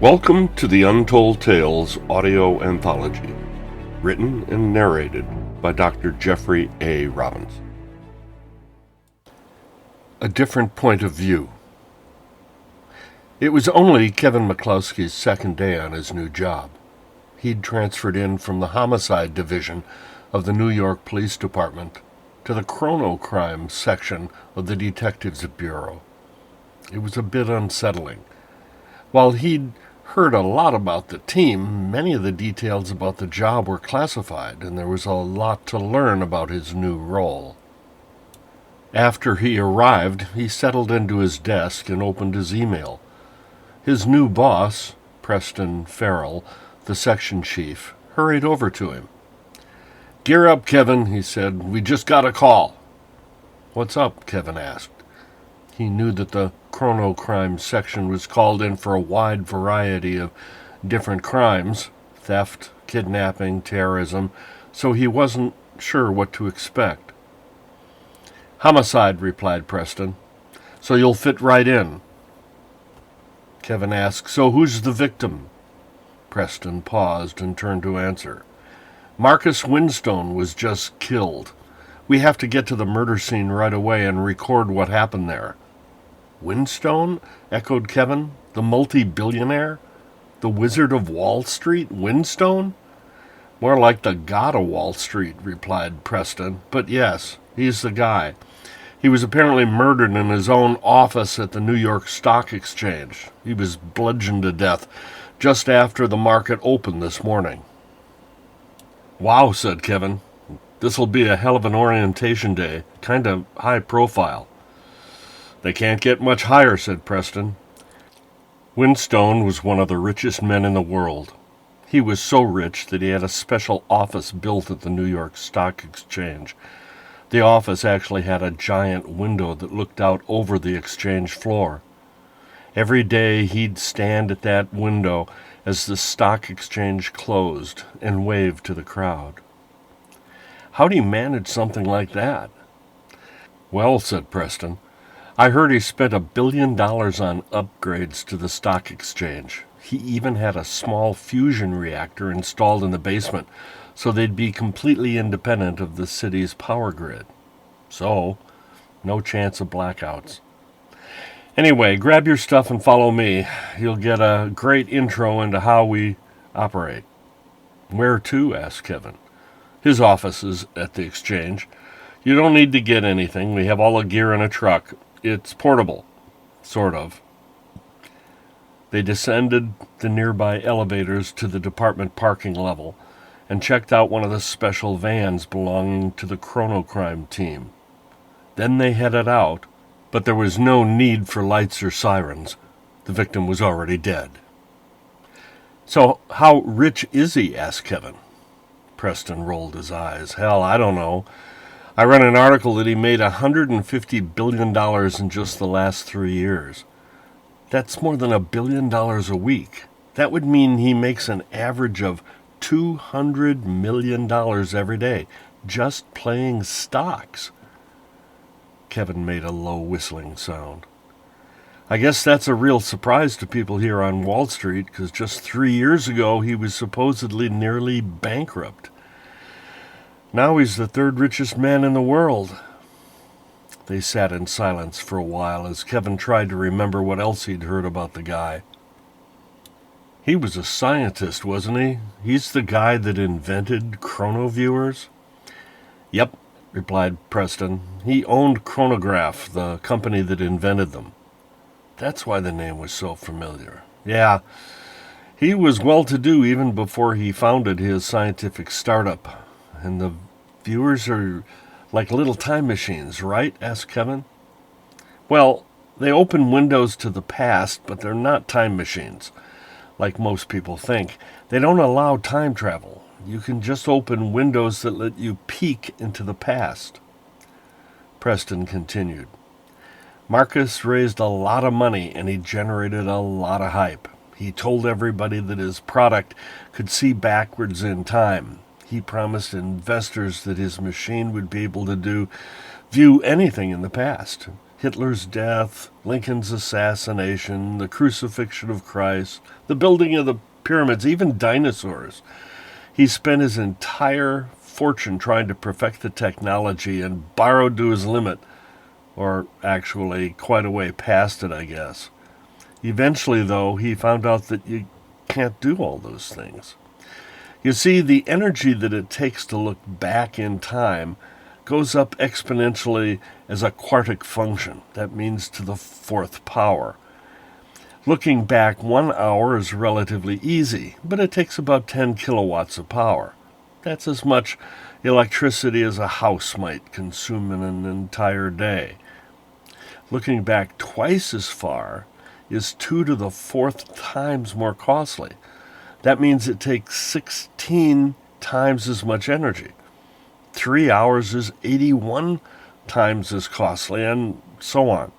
Welcome to the Untold Tales audio anthology, written and narrated by Dr. Jeffrey A. Robbins. A different point of view. It was only Kevin McCloskey's second day on his new job. He'd transferred in from the homicide division of the New York Police Department to the chronocrime section of the Detectives Bureau. It was a bit unsettling. While he'd heard a lot about the team, many of the details about the job were classified, and there was a lot to learn about his new role. After he arrived, he settled into his desk and opened his email. His new boss, Preston Farrell, the section chief, hurried over to him. "Gear up, Kevin," he said. "We just got a call." "What's up?" Kevin asked. He knew that the chronocrime section was called in for a wide variety of different crimes, theft, kidnapping, terrorism, so he wasn't sure what to expect. "Homicide," replied Preston. "So you'll fit right in." Kevin asked, "So who's the victim?" Preston paused and turned to answer. "Marcus Winstone was just killed. We have to get to the murder scene right away and record what happened there." "Winstone?" echoed Kevin. "The multi-billionaire? The Wizard of Wall Street, Winstone?" "More like the God of Wall Street," replied Preston. "But yes, he's the guy. He was apparently murdered in his own office at the New York Stock Exchange. He was bludgeoned to death just after the market opened this morning." "Wow," said Kevin. "This'll be a hell of an orientation day. Kind of high profile." "They can't get much higher," said Preston. Winstone was one of the richest men in the world. He was so rich that he had a special office built at the New York Stock Exchange. The office actually had a giant window that looked out over the exchange floor. Every day he'd stand at that window as the stock exchange closed and wave to the crowd. "How do you manage something like that?" "Well," said Preston, "I heard he spent $1 billion on upgrades to the stock exchange. He even had a small fusion reactor installed in the basement so they'd be completely independent of the city's power grid. So, no chance of blackouts. Anyway, grab your stuff and follow me. You'll get a great intro into how we operate." "Where to?" asked Kevin. "His office is at the exchange. You don't need to get anything. We have all the gear in a truck. It's portable. Sort of." They descended the nearby elevators to the department parking level and checked out one of the special vans belonging to the chronocrime team. Then they headed out, but there was no need for lights or sirens. The victim was already dead. "So how rich is he?" asked Kevin. Preston rolled his eyes. "Hell, I don't know. I read an article that he made $150 billion in just the last 3 years. That's more than $1 billion a week. That would mean he makes an average of $200 million every day, just playing stocks." Kevin made a low whistling sound. "I guess that's a real surprise to people here on Wall Street, because just 3 years ago he was supposedly nearly bankrupt. Now he's the third richest man in the world." They sat in silence for a while as Kevin tried to remember what else he'd heard about the guy. "He was a scientist, wasn't he? He's the guy that invented chronoviewers?" "Yep," replied Preston. "He owned Chronograph, the company that invented them." "That's why the name was so familiar." "Yeah, he was well-to-do even before he founded his scientific startup. And the viewers are like little time machines, right?" asked Kevin. "Well, they open windows to the past, but they're not time machines, like most people think. They don't allow time travel. You can just open windows that let you peek into the past." Preston continued. "Marcus raised a lot of money, and he generated a lot of hype. He told everybody that his product could see backwards in time. He promised investors that his machine would be able to view anything in the past. Hitler's death, Lincoln's assassination, the crucifixion of Christ, the building of the pyramids, even dinosaurs. He spent his entire fortune trying to perfect the technology and borrowed to his limit, or actually quite a way past it, I guess. Eventually, though, he found out that you can't do all those things. You see, the energy that it takes to look back in time goes up exponentially as a quartic function. That means to the fourth power. Looking back 1 hour is relatively easy, but it takes about 10 kilowatts of power. That's as much electricity as a house might consume in an entire day. Looking back twice as far is 2 to the 4th times more costly. That means it takes 16 times as much energy. 3 hours is 81 times as costly, and so on.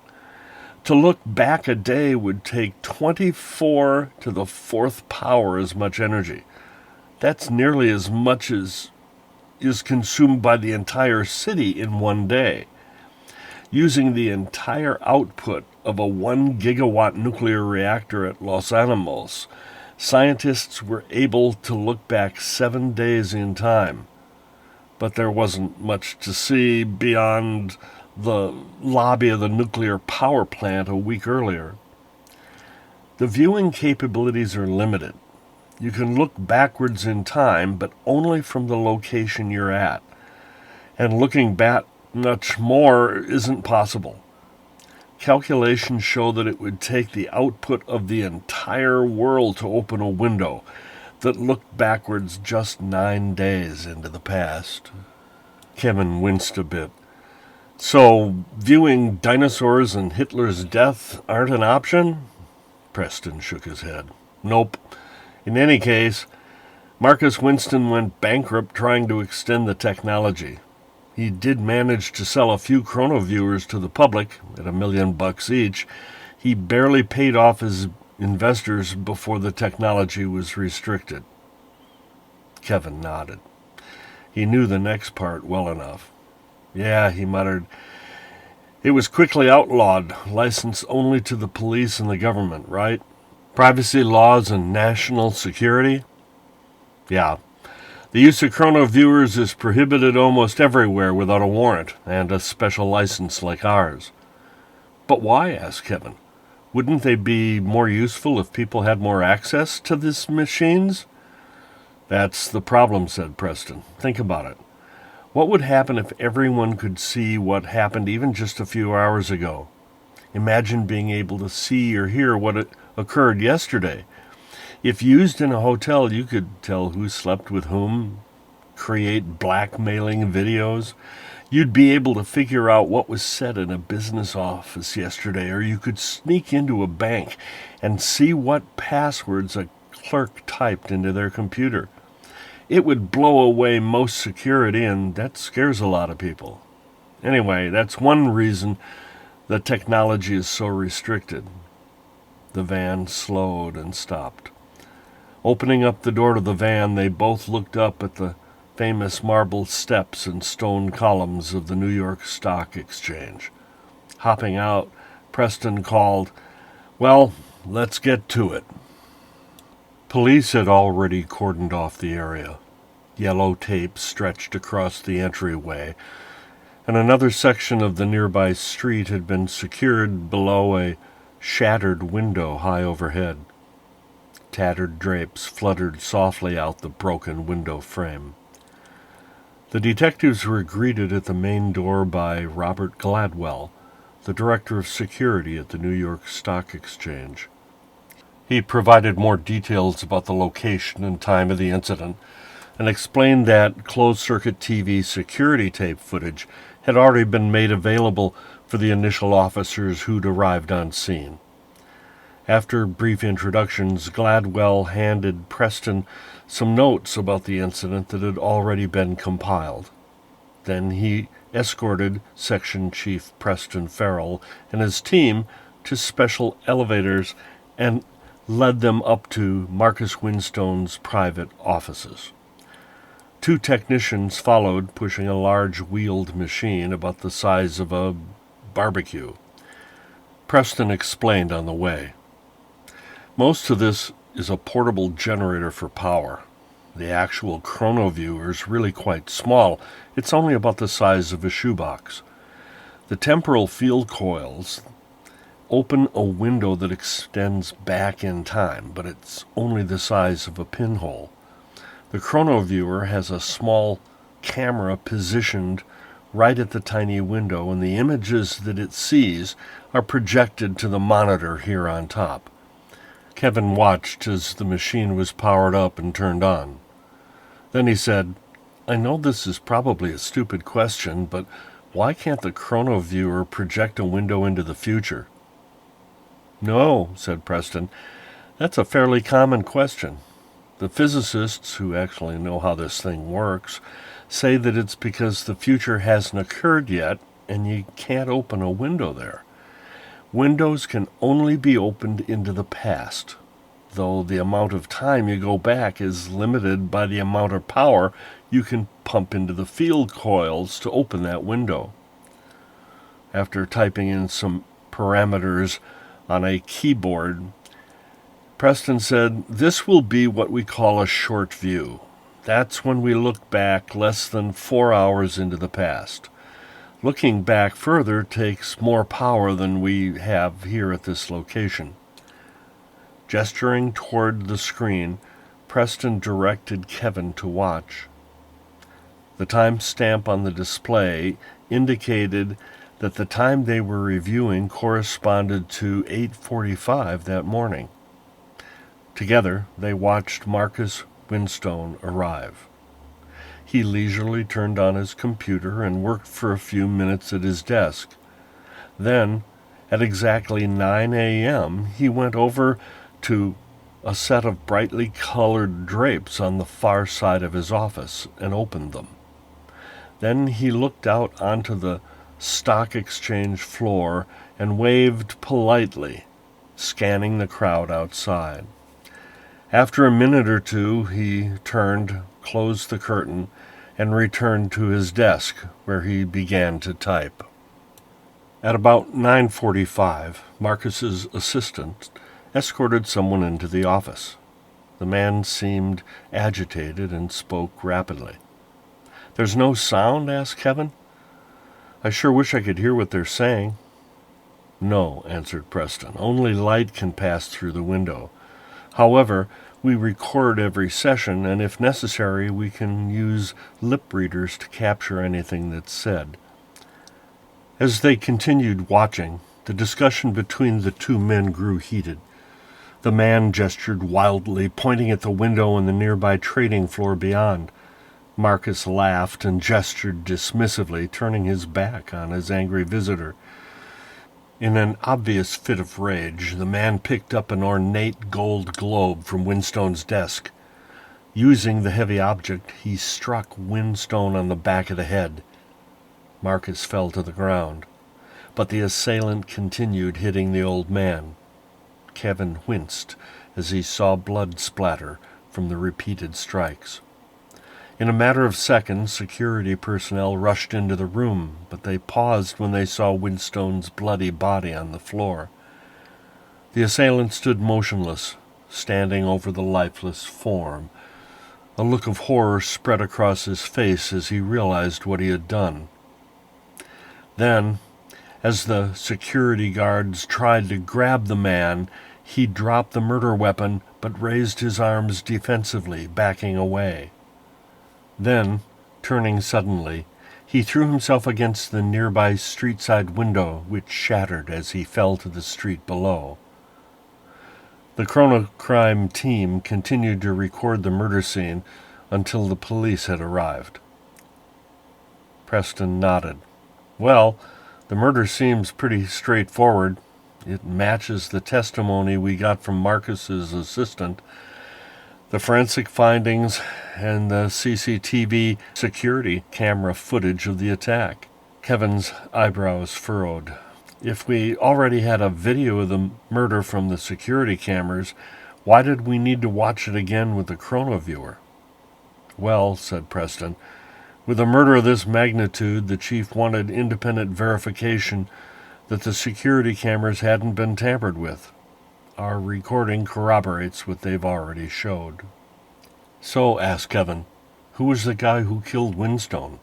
To look back a day would take 24 to the 4th power as much energy. That's nearly as much as is consumed by the entire city in one day. Using the entire output of a 1 gigawatt nuclear reactor at Los Alamos, scientists were able to look back 7 days in time. But there wasn't much to see beyond the lobby of the nuclear power plant a week earlier. The viewing capabilities are limited. You can look backwards in time, but only from the location you're at. And looking back much more isn't possible. Calculations show that it would take the output of the entire world to open a window that looked backwards just 9 days into the past. Kevin winced a bit. So, viewing dinosaurs and Hitler's death aren't an option? Preston shook his head. Nope. In any case, Marcus Winston went bankrupt trying to extend the technology. He did manage to sell a few chronoviewers to the public at $1 million each. He barely paid off his investors before the technology was restricted. Kevin nodded. He knew the next part well enough. Yeah, he muttered. It was quickly outlawed, licensed only to the police and the government, right? Privacy laws and national security? Yeah. The use of chronoviewers is prohibited almost everywhere without a warrant and a special license like ours. But why? Asked Kevin. Wouldn't they be more useful if people had more access to these machines? That's the problem, said Preston. Think about it. What would happen if everyone could see what happened even just a few hours ago? Imagine being able to see or hear what occurred yesterday. If used in a hotel, you could tell who slept with whom, create blackmailing videos. You'd be able to figure out what was said in a business office yesterday, or you could sneak into a bank and see what passwords a clerk typed into their computer. It would blow away most security, and that scares a lot of people. Anyway, that's one reason the technology is so restricted. The van slowed and stopped. Opening up the door to the van, they both looked up at the famous marble steps and stone columns of the New York Stock Exchange. Hopping out, Preston called, "Well, let's get to it." Police had already cordoned off the area. Yellow tape stretched across the entryway, and another section of the nearby street had been secured below a shattered window high overhead. Tattered drapes fluttered softly out the broken window frame. The detectives were greeted at the main door by Robert Gladwell, the director of security at the New York Stock Exchange. He provided more details about the location and time of the incident and explained that closed-circuit TV security tape footage had already been made available for the initial officers who'd arrived on scene. After brief introductions, Gladwell handed Preston some notes about the incident that had already been compiled. Then he escorted Section Chief Preston Farrell and his team to special elevators and led them up to Marcus Winstone's private offices. 2 technicians followed, pushing a large wheeled machine about the size of a barbecue. Preston explained on the way. Most of this is a portable generator for power. The actual chronoviewer is really quite small. It's only about the size of a shoebox. The temporal field coils open a window that extends back in time, but it's only the size of a pinhole. The chronoviewer has a small camera positioned right at the tiny window, and the images that it sees are projected to the monitor here on top. Kevin watched as the machine was powered up and turned on. Then he said, "I know this is probably a stupid question, but why can't the chronoviewer project a window into the future?" "No," said Preston, "that's a fairly common question. The physicists, who actually know how this thing works, say that it's because the future hasn't occurred yet and you can't open a window there. Windows can only be opened into the past, though the amount of time you go back is limited by the amount of power you can pump into the field coils to open that window." After typing in some parameters on a keyboard, Preston said, "This will be what we call a short view. That's when we look back less than 4 hours into the past. Looking back further takes more power than we have here at this location." Gesturing toward the screen, Preston directed Kevin to watch. The time stamp on the display indicated that the time they were reviewing corresponded to 8:45 that morning. Together, they watched Marcus Winstone arrive. He leisurely turned on his computer and worked for a few minutes at his desk. Then, at exactly 9 a.m., he went over to a set of brightly colored drapes on the far side of his office and opened them. Then he looked out onto the stock exchange floor and waved politely, scanning the crowd outside. After a minute or two, he turned, closed the curtain, and returned to his desk, where he began to type. At about 9:45, Marcus's assistant escorted someone into the office. The man seemed agitated and spoke rapidly. "There's no sound?" asked Kevin. "I sure wish I could hear what they're saying." "No," answered Preston. "Only light can pass through the window. However, we record every session, and if necessary, we can use lip readers to capture anything that's said." As they continued watching, the discussion between the two men grew heated. The man gestured wildly, pointing at the window and the nearby trading floor beyond. Marcus laughed and gestured dismissively, turning his back on his angry visitor. In an obvious fit of rage, the man picked up an ornate gold globe from Winstone's desk. Using the heavy object, he struck Winstone on the back of the head. Marcus fell to the ground, but the assailant continued hitting the old man. Kevin winced as he saw blood splatter from the repeated strikes. In a matter of seconds, security personnel rushed into the room, but they paused when they saw Winstone's bloody body on the floor. The assailant stood motionless, standing over the lifeless form. A look of horror spread across his face as he realized what he had done. Then, as the security guards tried to grab the man, he dropped the murder weapon but raised his arms defensively, backing away. Then, turning suddenly, he threw himself against the nearby street-side window, which shattered as he fell to the street below. The Chronocrime team continued to record the murder scene until the police had arrived. Preston nodded. "Well, the murder seems pretty straightforward. It matches the testimony we got from Marcus's assistant, the forensic findings, and the CCTV security camera footage of the attack." Kevin's eyebrows furrowed. "If we already had a video of the murder from the security cameras, why did we need to watch it again with the chronoviewer?" "Well," said Preston, "with a murder of this magnitude, the chief wanted independent verification that the security cameras hadn't been tampered with. Our recording corroborates what they've already showed. So, asked Kevin, who was the guy who killed Winstone?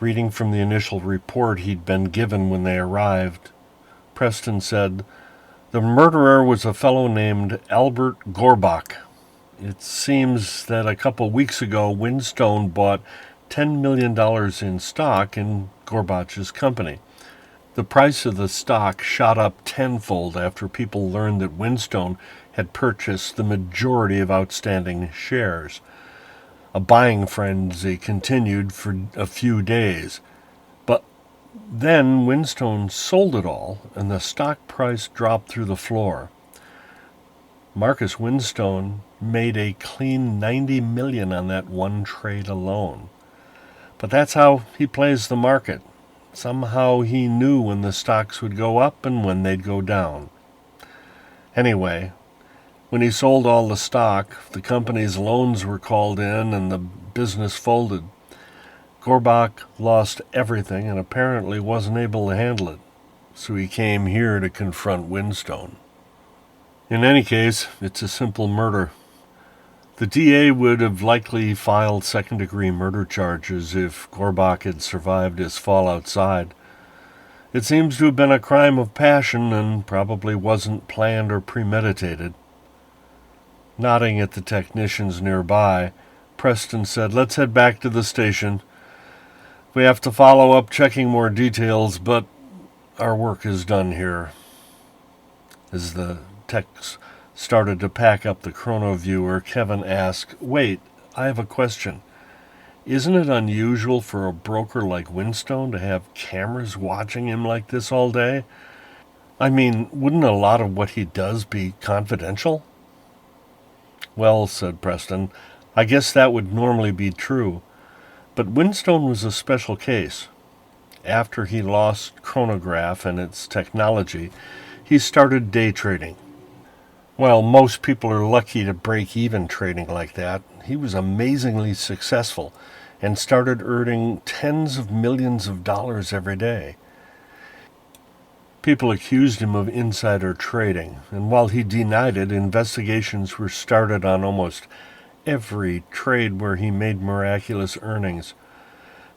Reading from the initial report he'd been given when they arrived, Preston said, the murderer was a fellow named Albert Gorbach. It seems that a couple weeks ago, Winstone bought $10 million in stock in Gorbach's company. The price of the stock shot up tenfold after people learned that Winstone had purchased the majority of outstanding shares. A buying frenzy continued for a few days. But then Winstone sold it all, and the stock price dropped through the floor. Marcus Winstone made a clean $90 million on that one trade alone. But that's how he plays the market. Somehow he knew when the stocks would go up and when they'd go down. Anyway, when he sold all the stock, the company's loans were called in and the business folded. Gorbach lost everything and apparently wasn't able to handle it, so he came here to confront Winstone. In any case, it's a simple murder. The DA would have likely filed second-degree murder charges if Gorbach had survived his fall outside. It seems to have been a crime of passion and probably wasn't planned or premeditated. Nodding at the technicians nearby, Preston said, let's head back to the station. We have to follow up checking more details, but our work is done here. As the techs started to pack up the chronoviewer, Kevin asked, wait, I have a question. Isn't it unusual for a broker like Winstone to have cameras watching him like this all day? I mean, wouldn't a lot of what he does be confidential? Well, said Preston, I guess that would normally be true. But Winstone was a special case. After he lost chronograph and its technology, he started day trading. Well, most people are lucky to break even trading like that. He was amazingly successful and started earning tens of millions of dollars every day. People accused him of insider trading, and while he denied it, investigations were started on almost every trade where he made miraculous earnings.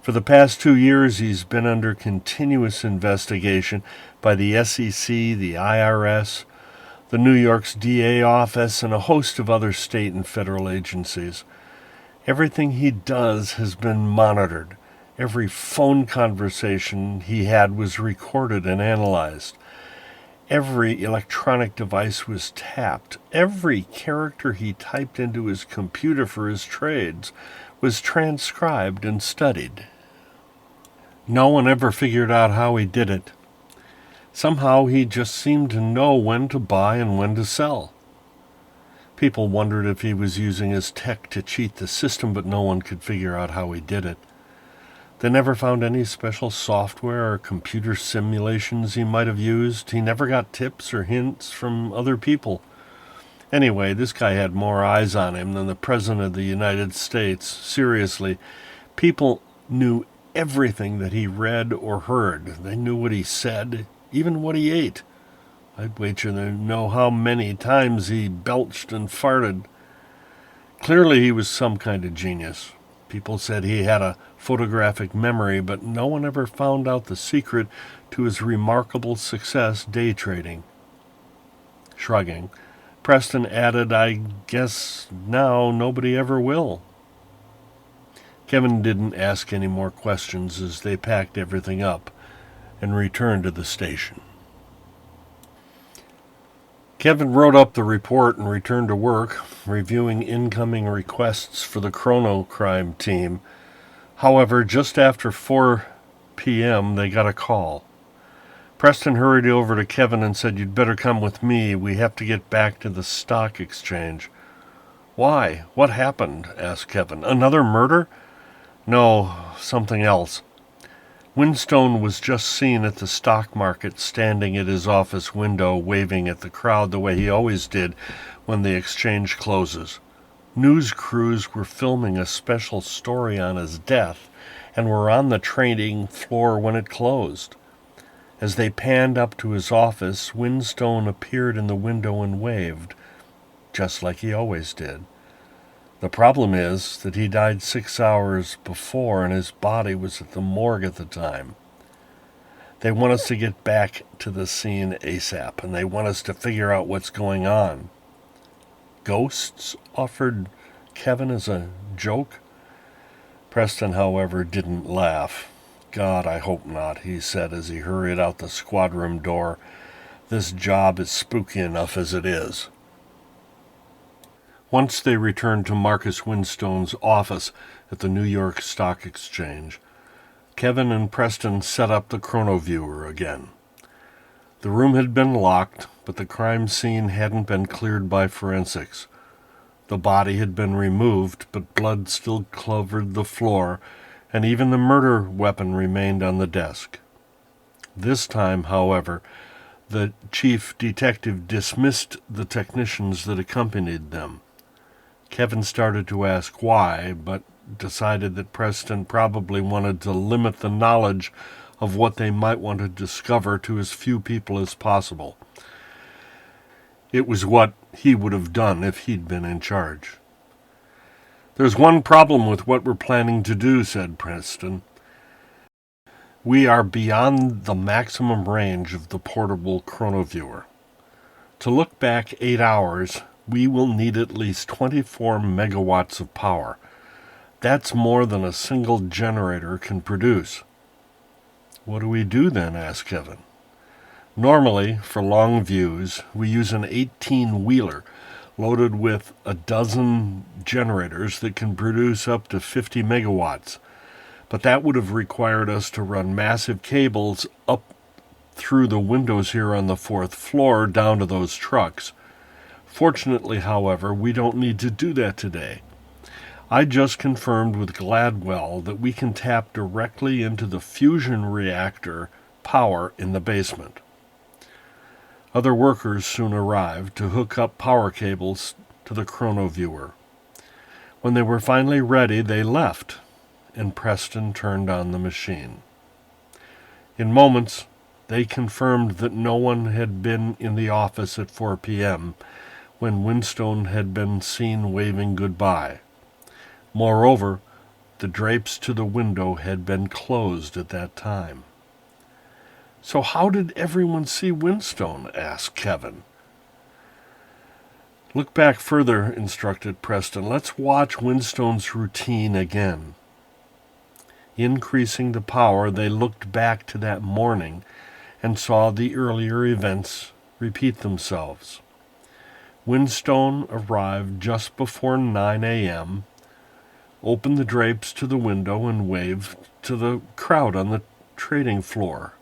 For the past 2 years, he's been under continuous investigation by the SEC, the IRS, the New York's DA office, and a host of other state and federal agencies. Everything he does has been monitored. Every phone conversation he had was recorded and analyzed. Every electronic device was tapped. Every character he typed into his computer for his trades was transcribed and studied. No one ever figured out how he did it. Somehow he just seemed to know when to buy and when to sell. People wondered if he was using his tech to cheat the system, but no one could figure out how he did it. They never found any special software or computer simulations he might have used. He never got tips or hints from other people. Anyway, this guy had more eyes on him than the President of the United States. Seriously, people knew everything that he read or heard. They knew what he said, even what he ate. I'd wager they know how many times he belched and farted. Clearly he was some kind of genius. People said he had a photographic memory, but no one ever found out the secret to his remarkable success day trading. Shrugging, Preston added, I guess now nobody ever will. Kevin didn't ask any more questions as they packed everything up and returned to the station. Kevin wrote up the report and returned to work, reviewing incoming requests for the Chrono Crime team. However, just after 4 p.m., they got a call. Preston hurried over to Kevin and said, You'd better come with me. We have to get back to the stock exchange. Why? What happened? Asked Kevin. Another murder? No, something else. Winstone was just seen at the stock market, standing at his office window, waving at the crowd the way he always did when the exchange closes. News crews were filming a special story on his death and were on the trading floor when it closed. As they panned up to his office, Winstone appeared in the window and waved, just like he always did. The problem is that he died 6 hours before and his body was at the morgue at the time. They want us to get back to the scene ASAP, and they want us to figure out what's going on. Ghosts? Offered Kevin as a joke. Preston, however, didn't laugh. God, I hope not, he said as he hurried out the squad room door. This job is spooky enough as it is. Once they returned to Marcus Winstone's office at the New York Stock Exchange, Kevin and Preston set up the chronoviewer again. The room had been locked, but the crime scene hadn't been cleared by forensics. The body had been removed, but blood still covered the floor, and even the murder weapon remained on the desk. This time, however, the chief detective dismissed the technicians that accompanied them. Kevin started to ask why, but decided that Preston probably wanted to limit the knowledge of what they might want to discover to as few people as possible. It was what he would have done if he'd been in charge. "There's one problem with what we're planning to do," said Preston. "We are beyond the maximum range of the portable chronoviewer. To look back 8 hours, we will need at least 24 megawatts of power. That's more than a single generator can produce." "What do we do then?" asked Kevin. "Normally, for long views, we use an 18-wheeler loaded with a dozen generators that can produce up to 50 megawatts. But that would have required us to run massive cables up through the windows here on the 4th floor down to those trucks. Fortunately, however, we don't need to do that today. I just confirmed with Gladwell that we can tap directly into the fusion reactor power in the basement." Other workers soon arrived to hook up power cables to the chronoviewer. When they were finally ready, they left, and Preston turned on the machine. In moments, they confirmed that no one had been in the office at 4 p.m., when Winstone had been seen waving goodbye. Moreover, the drapes to the window had been closed at that time. "So how did everyone see Winstone?" asked Kevin. "Look back further," instructed Preston. "Let's watch Winstone's routine again." Increasing the power, they looked back to that morning and saw the earlier events repeat themselves. Winstone arrived just before 9 a.m., opened the drapes to the window, and waved to the crowd on the trading floor.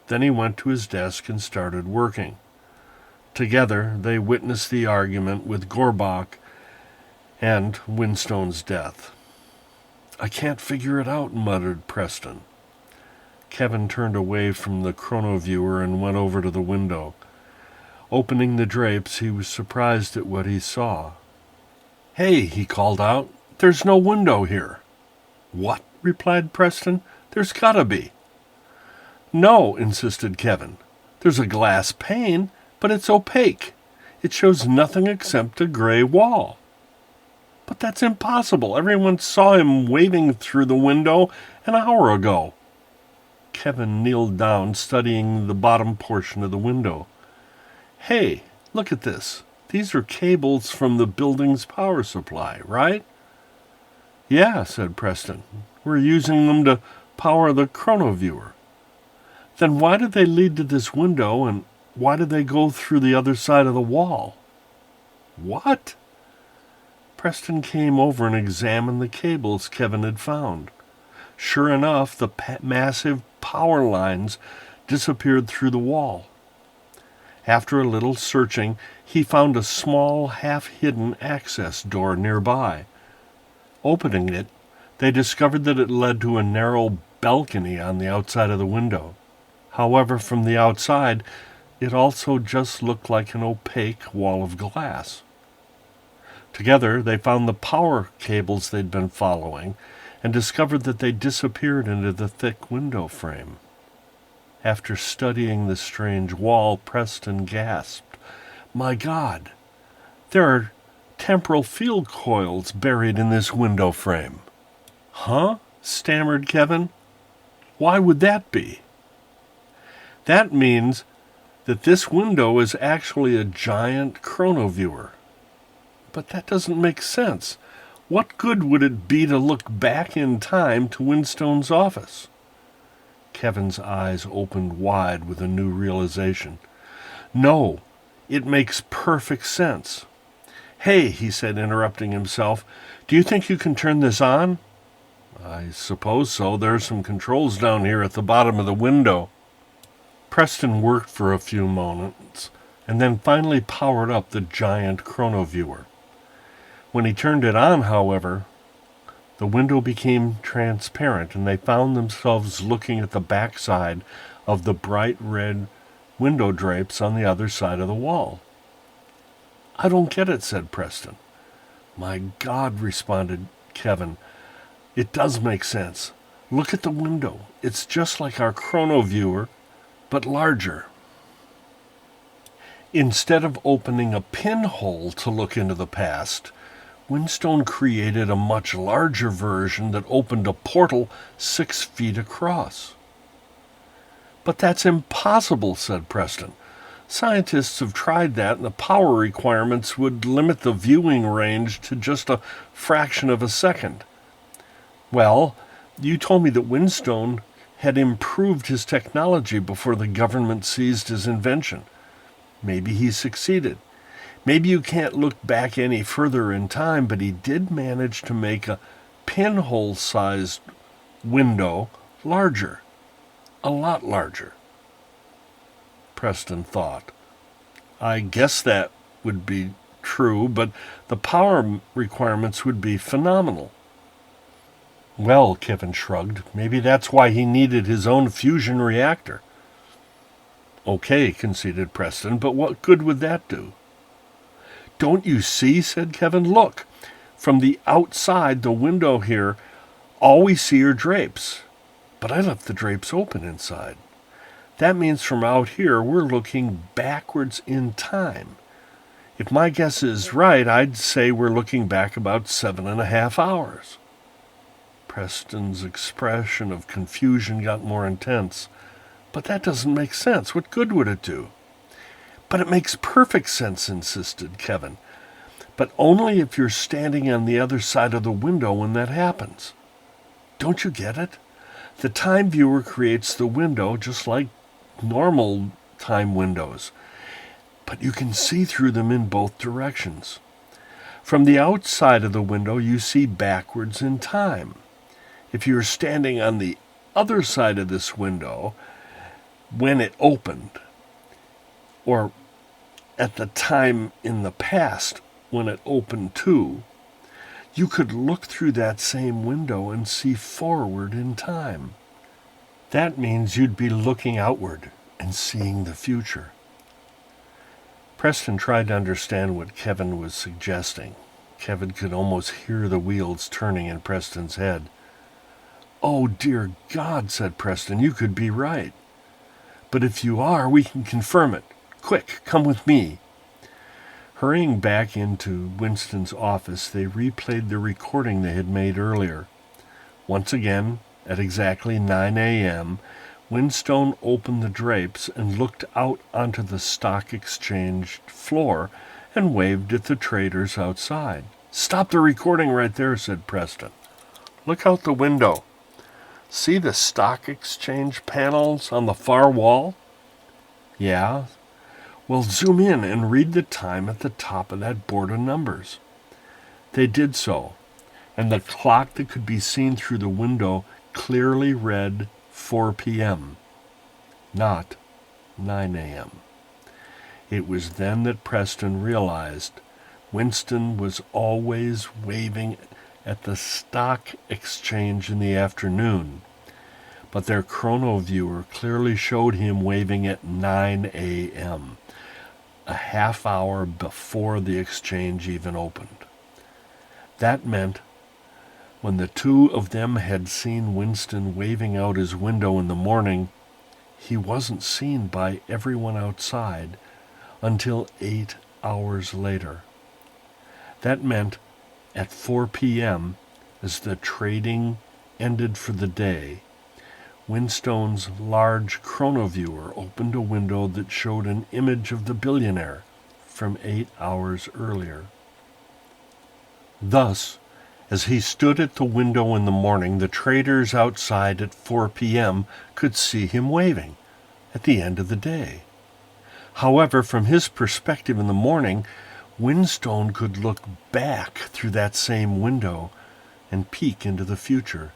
Then he went to his desk and started working. Together, they witnessed the argument with Gorbach and Winstone's death. "I can't figure it out," muttered Preston. Kevin turned away from the chronoviewer and went over to the window. Opening the drapes, he was surprised at what he saw. "Hey," he called out, "there's no window here." "What?" replied Preston. "There's gotta be." "No," insisted Kevin. "There's a glass pane, but it's opaque. It shows nothing except a gray wall." "But that's impossible. Everyone saw him waving through the window an hour ago." Kevin kneeled down, studying the bottom portion of the window. "Hey, look at this. These are cables from the building's power supply, right?" "Yeah," said Preston. "We're using them to power the chronoviewer." "Then why did they lead to this window, and why did they go through the other side of the wall?" "What?" Preston came over and examined the cables Kevin had found. Sure enough, the massive power lines disappeared through the wall. After a little searching, he found a small, half-hidden access door nearby. Opening it, they discovered that it led to a narrow balcony on the outside of the window. However, from the outside, it also just looked like an opaque wall of glass. Together, they found the power cables they'd been following and discovered that they disappeared into the thick window frame. After studying the strange wall, Preston gasped, "My God, there are temporal field coils buried in this window frame." "Huh?" stammered Kevin. "Why would that be?" "That means that this window is actually a giant chronoviewer." "But that doesn't make sense. What good would it be to look back in time to Winstone's office?" Kevin's eyes opened wide with a new realization. "No, it makes perfect sense. Hey," he said, interrupting himself, "do you think you can turn this on?" "I suppose so. There are some controls down here at the bottom of the window." Preston worked for a few moments and then finally powered up the giant chronoviewer. When he turned it on, however, the window became transparent, and they found themselves looking at the backside of the bright red window drapes on the other side of the wall. "I don't get it," said Preston. "My God," responded Kevin, "it does make sense. Look at the window. It's just like our chronoviewer, but larger." Instead of opening a pinhole to look into the past, Winstone created a much larger version that opened a portal 6 feet across. "But that's impossible," said Preston. "Scientists have tried that, and the power requirements would limit the viewing range to just a fraction of a second." "Well, you told me that Winstone had improved his technology before the government seized his invention. Maybe he succeeded. Maybe you can't look back any further in time, but he did manage to make a pinhole-sized window larger. A lot larger." Preston thought. "I guess that would be true, but the power requirements would be phenomenal." "Well," Kevin shrugged, "maybe that's why he needed his own fusion reactor." "Okay," conceded Preston, "but what good would that do?" "Don't you see?" said Kevin. "Look, from the outside the window here, all we see are drapes. But I left the drapes open inside. That means from out here we're looking backwards in time. If my guess is right, I'd say we're looking back about 7.5 hours. Preston's expression of confusion got more intense. "But that doesn't make sense. What good would it do?" "But it makes perfect sense," insisted Kevin. "But only if you're standing on the other side of the window when that happens. Don't you get it? The time viewer creates the window just like normal time windows, but you can see through them in both directions. From the outside of the window, you see backwards in time. If you're standing on the other side of this window when it opened, or at the time in the past when it opened too, you could look through that same window and see forward in time. That means you'd be looking outward and seeing the future." Preston tried to understand what Kevin was suggesting. Kevin could almost hear the wheels turning in Preston's head. "Oh, dear God," said Preston, "you could be right. But if you are, we can confirm it. Quick, come with me." Hurrying back into Winston's office, they replayed the recording they had made earlier. Once again, at exactly 9 a.m., Winstone opened the drapes and looked out onto the stock exchange floor and waved at the traders outside. "Stop the recording right there," said Preston. "Look out the window. See the stock exchange panels on the far wall?" "Yeah." "Well, zoom in and read the time at the top of that board of numbers." They did so, and the clock that could be seen through the window clearly read 4 p.m., not 9 a.m. It was then that Preston realized Winston was always waving at the stock exchange in the afternoon, but their chronoviewer clearly showed him waving at 9 a.m., a half hour before the exchange even opened. That meant when the two of them had seen Winston waving out his window in the morning, he wasn't seen by everyone outside until 8 hours later. That meant at 4 p.m., as the trading ended for the day, Winstone's large chronoviewer opened a window that showed an image of the billionaire from 8 hours earlier. Thus, as he stood at the window in the morning, the traders outside at 4 p.m. could see him waving at the end of the day. However, from his perspective in the morning, Winstone could look back through that same window and peek into the future.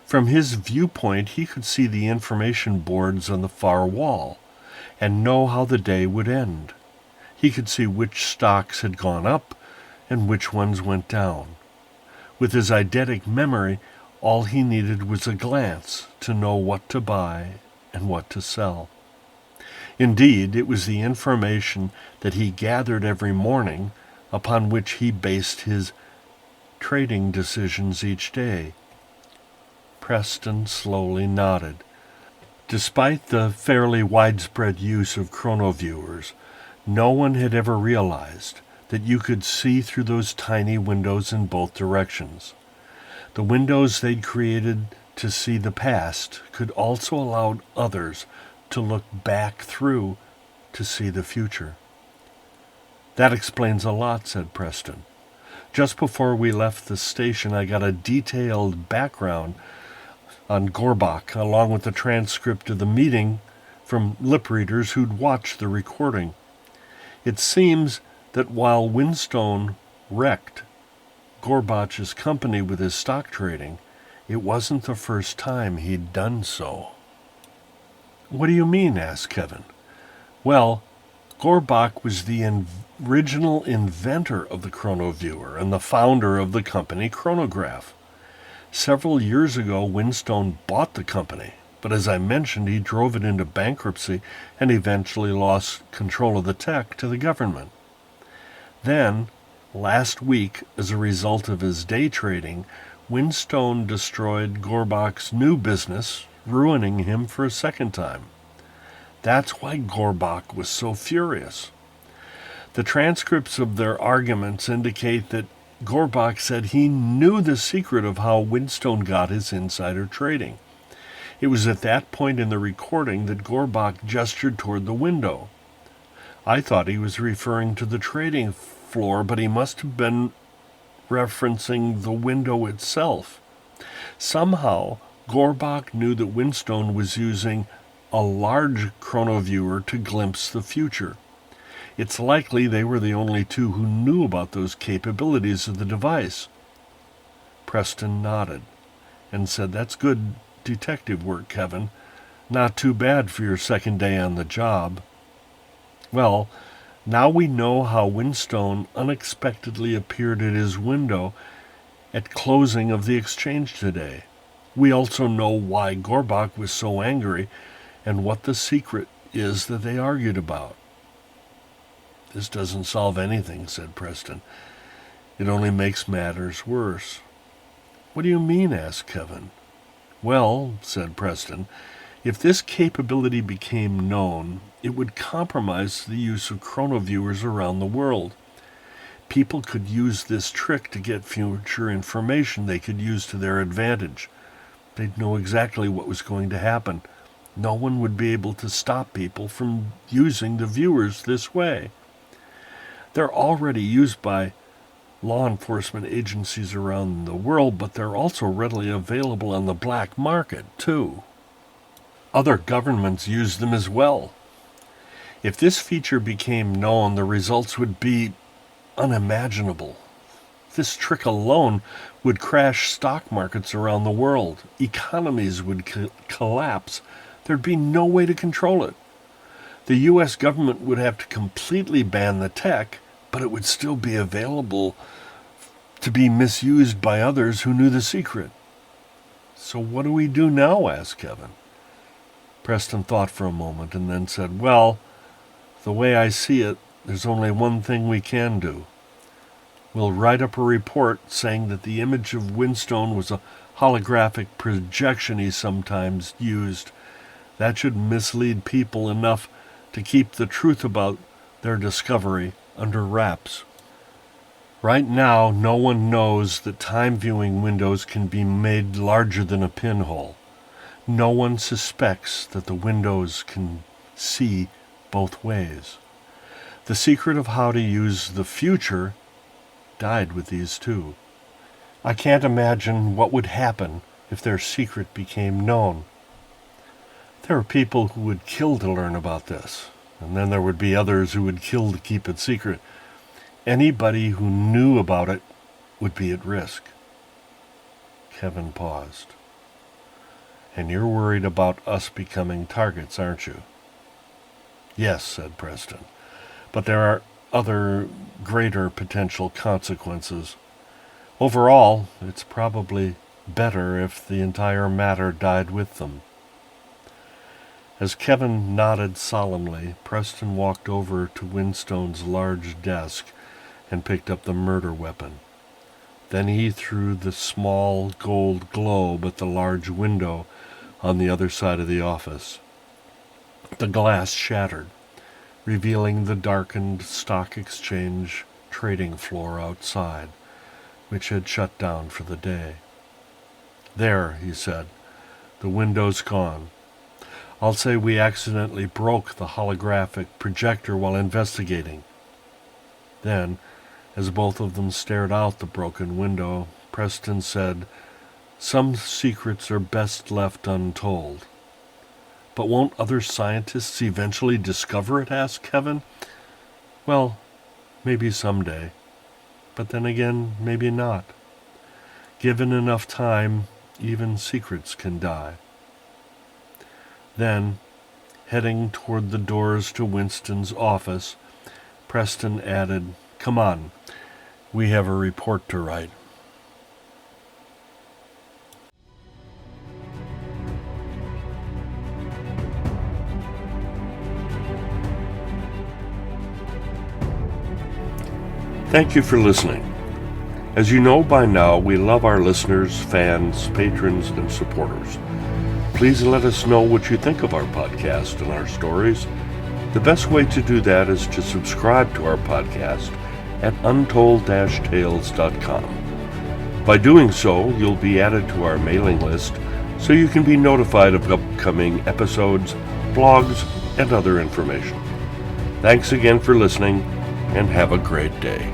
From his viewpoint, he could see the information boards on the far wall and know how the day would end. He could see which stocks had gone up and which ones went down. With his eidetic memory, all he needed was a glance to know what to buy and what to sell. Indeed, it was the information that he gathered every morning upon which he based his trading decisions each day. Preston slowly nodded. Despite the fairly widespread use of chronoviewers, no one had ever realized that you could see through those tiny windows in both directions. The windows they'd created to see the past could also allow others to look back through to see the future. That explains a lot, said Preston. Just before we left the station, I got a detailed background on Gorbach, along with the transcript of the meeting from lip readers who'd watched the recording. It seems that while Winstone wrecked Gorbach's company with his stock trading, it wasn't the first time he'd done so. What do you mean? Asked Kevin. Well, Gorbach was the original inventor of the chronoviewer and the founder of the company Chronograph. Several years ago, Winstone bought the company, but as I mentioned, he drove it into bankruptcy and eventually lost control of the tech to the government. Then, last week, as a result of his day trading, Winstone destroyed Gorbach's new business, ruining him for a second time. That's why Gorbach was so furious. The transcripts of their arguments indicate that Gorbach said he knew the secret of how Winstone got his insider trading. It was at that point in the recording that Gorbach gestured toward the window. I thought he was referring to the trading floor, but he must have been referencing the window itself. Somehow, Gorbach knew that Winstone was using a large chronoviewer to glimpse the future. It's likely they were the only two who knew about those capabilities of the device. Preston nodded and said, That's good detective work, Kevin. Not too bad for your second day on the job. Well, now we know how Winstone unexpectedly appeared at his window at closing of the exchange today. We also know why Gorbach was so angry and what the secret is that they argued about. This doesn't solve anything, said Preston. It only makes matters worse. What do you mean? Asked Kevin. Well, said Preston, if this capability became known, it would compromise the use of chronoviewers around the world. People could use this trick to get future information they could use to their advantage. They'd know exactly what was going to happen. No one would be able to stop people from using the viewers this way. They're already used by law enforcement agencies around the world, but they're also readily available on the black market, too. Other governments use them as well. If this feature became known, the results would be unimaginable. This trick alone would crash stock markets around the world. Economies would collapse. There'd be no way to control it. The U.S. government would have to completely ban the tech, but it would still be available to be misused by others who knew the secret. So what do we do now? Asked Kevin. Preston thought for a moment and then said, Well, the way I see it, there's only one thing we can do. We'll write up a report saying that the image of Winstone was a holographic projection he sometimes used, That should mislead people enough to keep the truth about their discovery under wraps. Right now, no one knows that time-viewing windows can be made larger than a pinhole. No one suspects that the windows can see both ways. The secret of how to use the future died with these two. I can't imagine what would happen if their secret became known. There are people who would kill to learn about this, and then there would be others who would kill to keep it secret. Anybody who knew about it would be at risk. Kevin paused. And you're worried about us becoming targets, aren't you? Yes, said Preston, but there are other greater potential consequences. Overall, it's probably better if the entire matter died with them. As Kevin nodded solemnly, Preston walked over to Winstone's large desk and picked up the murder weapon. Then he threw the small gold globe at the large window on the other side of the office. The glass shattered, revealing the darkened stock exchange trading floor outside, which had shut down for the day. There, he said, the window's gone. I'll say we accidentally broke the holographic projector while investigating. Then, as both of them stared out the broken window, Preston said, "Some secrets are best left untold." "But won't other scientists eventually discover it?" asked Kevin. "Well, maybe someday. But then again, maybe not. Given enough time, even secrets can die." Then, heading toward the doors to Winston's office, Preston added, "Come on, we have a report to write." Thank you for listening. As you know by now, we love our listeners, fans, patrons, and supporters. Please let us know what you think of our podcast and our stories. The best way to do that is to subscribe to our podcast at untold-tales.com. By doing so, you'll be added to our mailing list so you can be notified of upcoming episodes, blogs, and other information. Thanks again for listening, and have a great day.